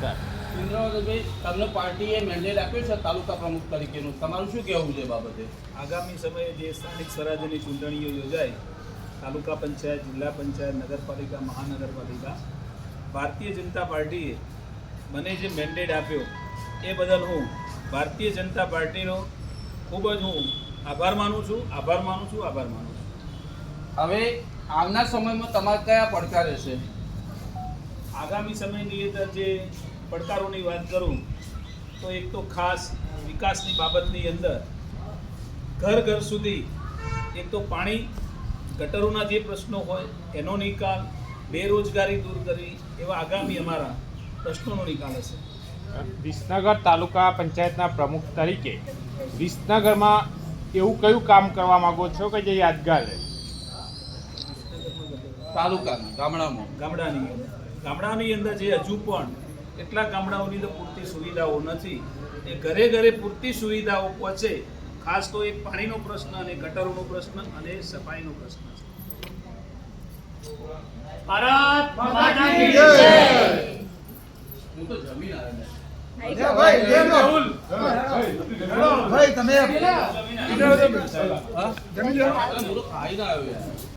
નમસ્કાર. ઇન્દ્રવદભાઈ, તમને પાર્ટીએ મેન્ડેટ આપ્યો છે તાલુકા પ્રમુખ તરીકેનું, તમારું શું કહેવું છે એ બાબતે? આગામી સમયે જે સ્થાનિક સ્વરાજ્યની ચૂંટણીઓ યોજાય, તાલુકા પંચાયત, જિલ્લા પંચાયત, નગરપાલિકા, મહાનગરપાલિકા, ભારતીય જનતા પાર્ટીએ મને જે મેન્ડેટ આપ્યો એ બદલ હું ભારતીય જનતા પાર્ટીનો ખૂબ જ હું આભાર માનું છું. હવે આવનાર સમયમાં તમારે કયા પડકાર રહેશે? આગામી સમયની અંદર જે પડકારોની વાત કરું તો એક તો ખાસ વિકાસની બાબતની અંદર ઘર ઘર સુધી એક તો પાણી, ગટરોના જે પ્રશ્નો હોય એનો નિકાલ, બેરોજગારી દૂર કરવી, એવા આગામી અમારા પ્રશ્નોનો નિકાલ હશે. વિસનગર તાલુકા પંચાયતના પ્રમુખ તરીકે વિસનગરમાં એવું કયું કામ કરવા માંગો છો કે જે યાદગાર રહે? તાલુકાના ગામડાની અંદર જે હજુ પણ કેટલાક ગામડાઓની અંદર પૂરતી સુવિધાઓ નથી, એ ઘરે ઘરે પૂરતી સુવિધાઓ પહોંચે. ખાસ તો એક પાણીનો પ્રશ્ન અને ગટરોનો પ્રશ્ન અને સફાઈનો પ્રશ્ન છે. ભારત માતા કી જય. હું તો જમીન આવે ભાઈ તમે જમીન ખાઈ ના આવ્યો યાર.